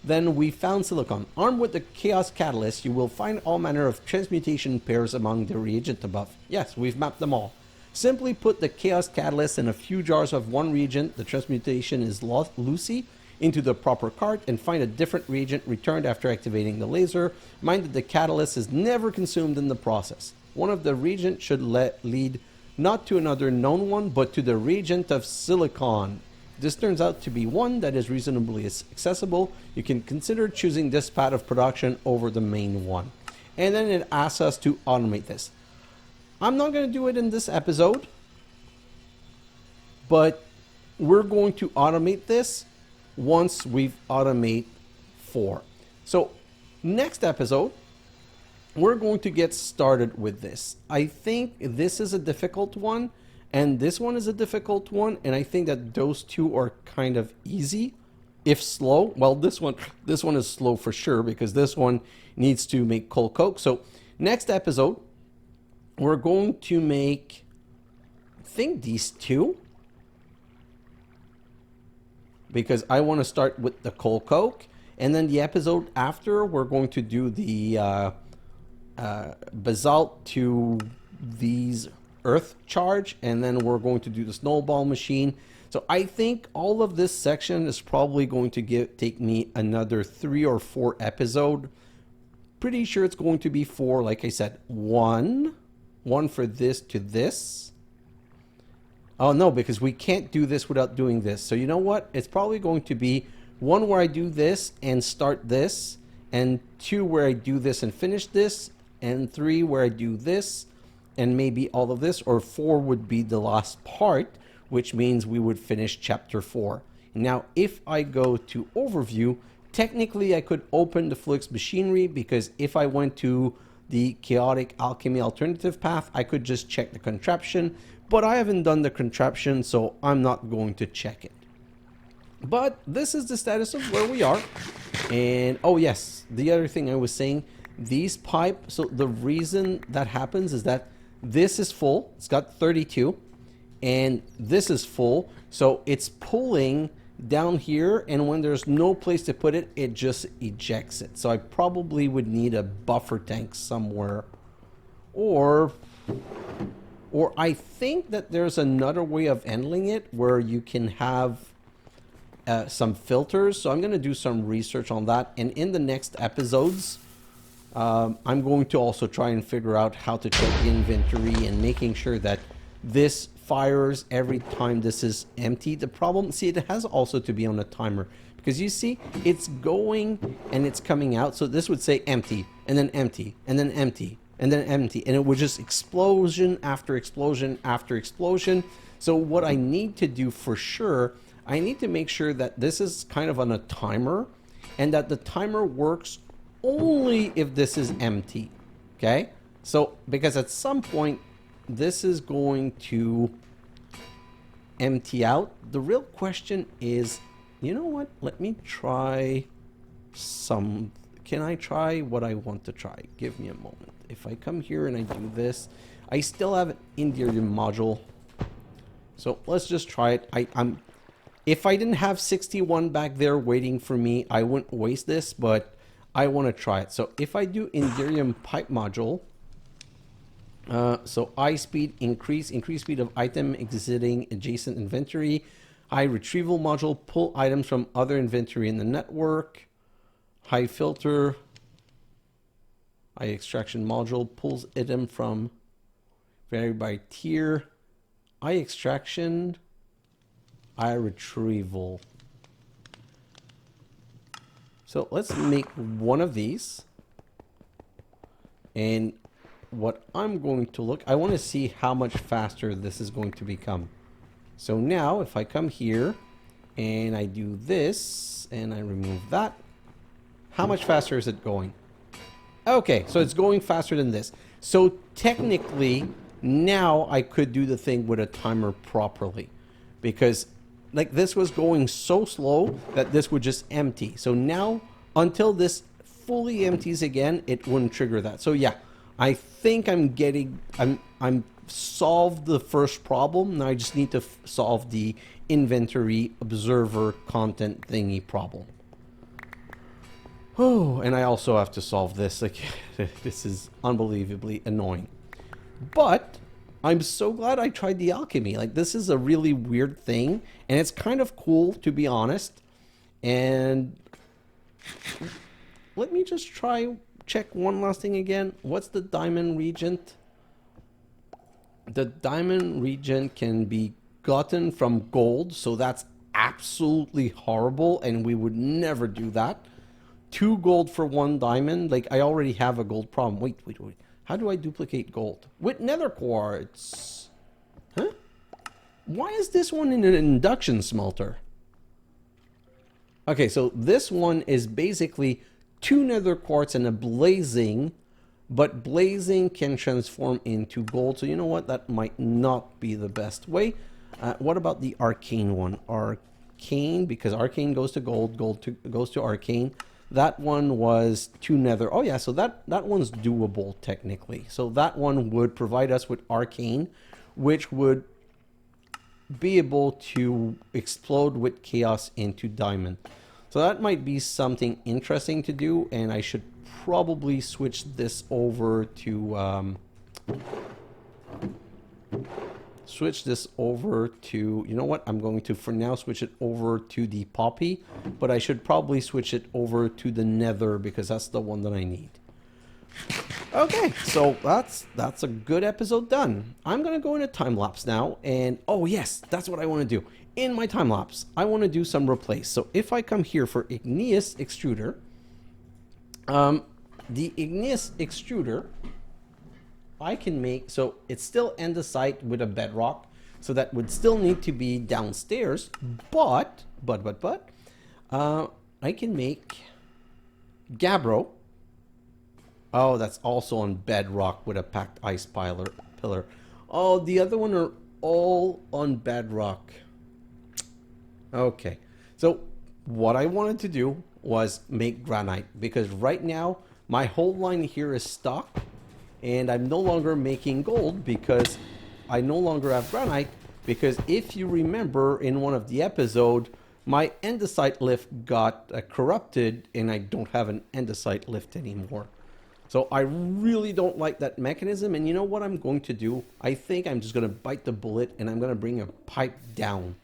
S1: Then we found silicon. Armed with the Chaos Catalyst, you will find all manner of transmutation pairs among the reagent above. Yes, we've mapped them all. Simply put the Chaos Catalyst in a few jars of one reagent, the transmutation is loosey, into the proper cart, and find a different reagent returned after activating the laser. Mind that the catalyst is never consumed in the process. One of the reagents should lead not to another known one, but to the reagent of silicon. This turns out to be one that is reasonably accessible. You can consider choosing this path of production over the main one. And then it asks us to automate this. I'm not going to do it in this episode, but we're going to automate this once we've automate 4. So next episode, we're going to get started with this. I think this is a difficult one, and this one is a difficult one, and I think that those two are kind of easy, if slow. Well, this one is slow for sure, because this one needs to make coal coke. So next episode, we're going to make, I think, these two. because I want to start with the coal coke. And then the episode after, we're going to do the basalt to these earth charge. And then we're going to do the snowball machine. So I think all of this section is probably going to take me another 3 or 4 episodes. Pretty sure it's going to be 4, like I said. One for this to this. Oh no, because we can't do this without doing this. So you know what? It's probably going to be 1 where I do this and start this, and 2 where I do this and finish this, and 3 where I do this and maybe all of this, or 4 would be the last part, which means we would finish chapter 4. Now, if I go to overview, technically I could open the Flux machinery, because if I went to the chaotic alchemy alternative path, I could just check the contraption, but I haven't done the contraption, so I'm not going to check it. But this is the status of where we are. And oh yes, the other thing I was saying, these pipe, so the reason that happens is that this is full, it's got 32, and this is full, so it's pulling down here, and when there's no place to put it, it just ejects it. So I probably would need a buffer tank somewhere, or I think that there's another way of handling it where you can have some filters. So I'm going to do some research on that, and in the next episodes I'm going to also try and figure out how to check the inventory and making sure that this fires every time this is empty. The problem, see, it has also to be on a timer, because you see it's going and it's coming out. So this would say empty, and then empty, and then empty, and then empty, and it would just explosion after explosion after explosion. So what I need to do for sure, I need to make sure that this is kind of on a timer, and that the timer works only if this is empty. Okay, so because at some point this is going to empty out. The real question is, you know what? Let me try some. Can I try what I want to try? Give me a moment. If I come here and I do this, I still have an Indirium module. So let's just try it. If I didn't have 61 back there waiting for me, I wouldn't waste this, but I want to try it. So if I do Indirium pipe module, so I speed increase speed of item exiting adjacent inventory. High retrieval module, pull items from other inventory in the network. High filter. High extraction module pulls item from vary by tier. High extraction. High retrieval. So let's make one of these. And what I'm going to look, I want to see how much faster this is going to become. So now if I come here and I do this and I remove that, how much faster is it going? Okay, so it's going faster than this. So technically now I could do the thing with a timer properly, because like this was going so slow that this would just empty. So now until this fully empties again, it wouldn't trigger that. So yeah, I think I'm solved the first problem. Now I just need to solve the inventory observer content thingy problem. Oh, and I also have to solve this. Like, this is unbelievably annoying. But I'm so glad I tried the alchemy. Like, this is a really weird thing, and it's kind of cool, to be honest. And let me just check one last thing again. What's the diamond regent? The diamond regent can be gotten from gold, so that's absolutely horrible, and we would never do that. 2 gold for 1 diamond. Like, I already have a gold problem. Wait. How do I duplicate gold? With nether quartz. Huh? Why is this one in an induction smelter? Okay, so this one is basically 2 nether quartz and a blazing, but blazing can transform into gold. So you know what? That might not be the best way. What about the arcane one? Arcane, because arcane goes to gold, goes to arcane. That one was 2 nether. Oh yeah, so that one's doable technically. So that one would provide us with arcane, which would be able to explode with chaos into diamond. So that might be something interesting to do, and I should probably switch this over to you know what, I'm going to for now switch it over to the poppy, but I should probably switch it over to the nether because that's the one that I need. Okay, so that's a good episode done. I'm gonna go in a time lapse now, and oh yes, that's what I want to do. In my time lapse, I want to do some replace. So if I come here for Igneous extruder, the Igneous extruder, I can make, so it's still andesite with a bedrock, so that would still need to be downstairs, but I can make gabbro. Oh, that's also on bedrock with a packed ice pillar. Oh, the other one are all on bedrock. Okay, so what I wanted to do was make granite, because right now my whole line here is stuck, and I'm no longer making gold because I no longer have granite, because if you remember in one of the episodes, my andesite lift got corrupted and I don't have an andesite lift anymore. So I really don't like that mechanism, and you know what I'm going to do? I think I'm just going to bite the bullet and I'm going to bring a pipe down.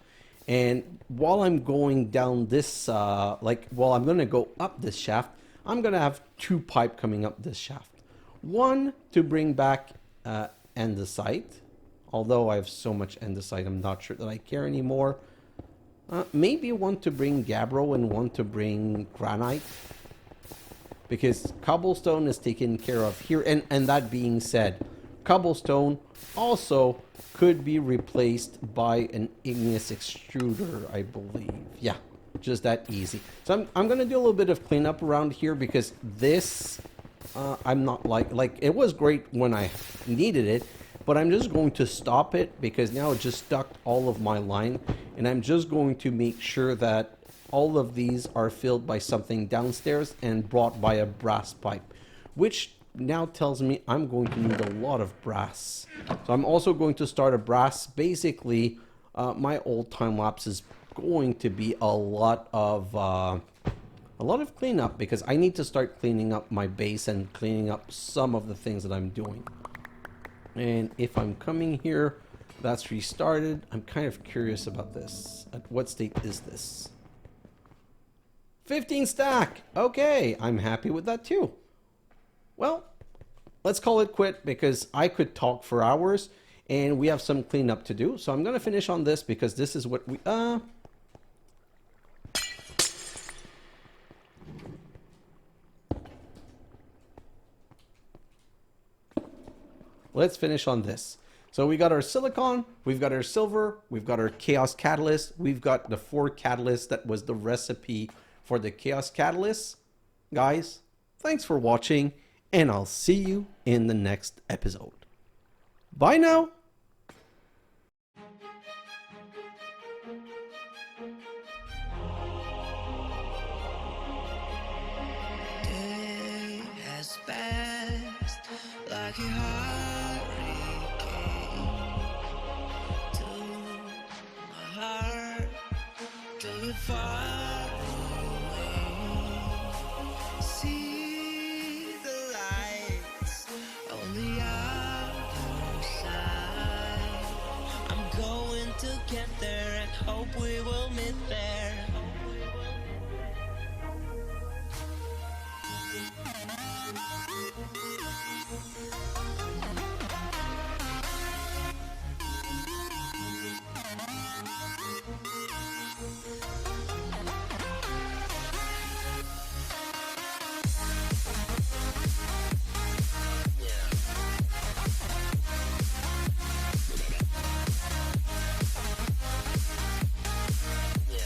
S1: And while I'm going down this, while I'm going to go up this shaft, I'm going to have two pipe coming up this shaft. One to bring back andesite, although I have so much andesite, I'm not sure that I care anymore. Maybe one to bring gabbro and one to bring granite, because cobblestone is taken care of here. And that being said, cobblestone also could be replaced by an igneous extruder, I believe. Yeah, just that easy. So I'm going to do a little bit of cleanup around here, because this, I'm not like it was great when I needed it, but I'm just going to stop it because now it just stuck all of my line, and I'm just going to make sure that all of these are filled by something downstairs and brought by a brass pipe, which now tells me I'm going to need a lot of brass. So I'm also going to start a brass. Basically, my old time lapse is going to be a lot of cleanup, because I need to start cleaning up my base and cleaning up some of the things that I'm doing. And if I'm coming here, that's restarted. I'm kind of curious about this. At what state is this? 15 stack. Okay, I'm happy with that too. Well, let's call it quit, because I could talk for hours and we have some cleanup to do. So I'm going to finish on this, because this is what we let's finish on this. So we got our silicon, we've got our silver, we've got our chaos catalyst, we've got the 4 catalysts that was the recipe for the chaos catalyst. Guys, thanks for watching, and I'll see you in the next episode. Bye now.
S2: Day has passed like a hurricane to my heart, to far away. See the lights on the other side. I'm going to get there and hope we will meet there. Yeah.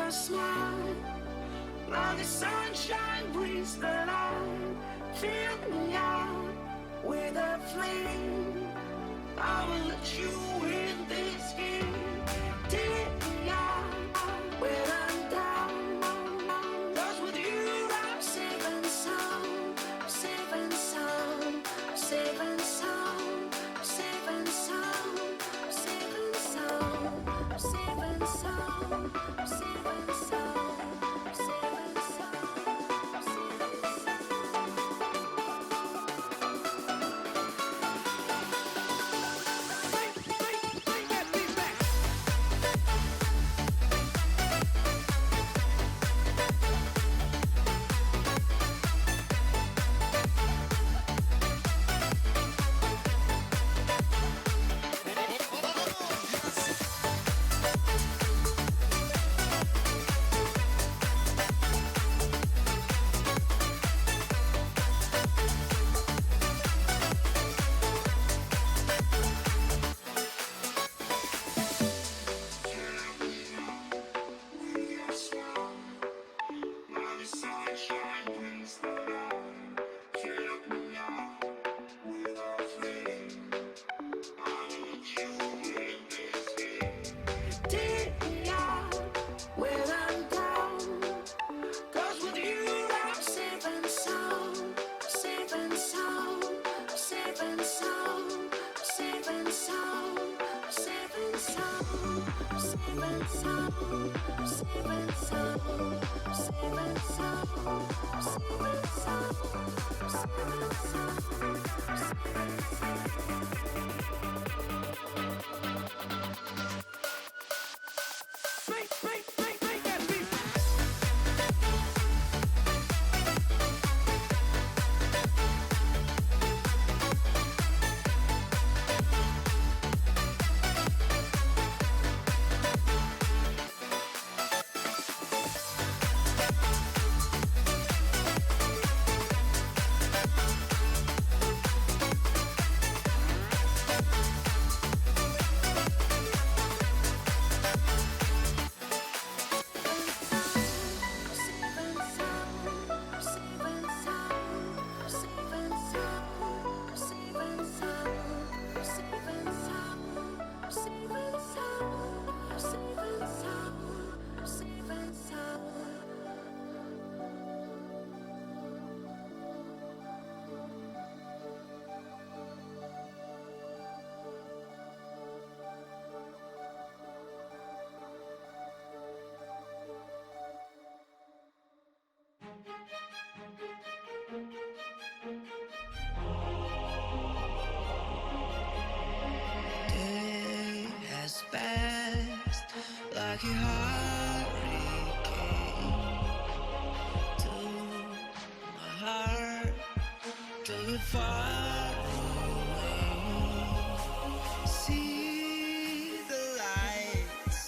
S2: your smile, like the sunshine brings the light. Fill me out with a flame. I will let you in this game. Take me out when I'm down. 'Cause with you I'm safe and sound. Safe and sound. Safe and sound. Safe and sound. Safe and sound. Safe and sound. Safe and sound. Safe and sound. Day has passed like a hurricane to my heart, till it far away. See the lights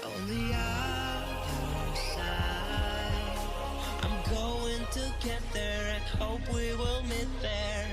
S2: on the other side. I'm going to get there and hope we will meet there.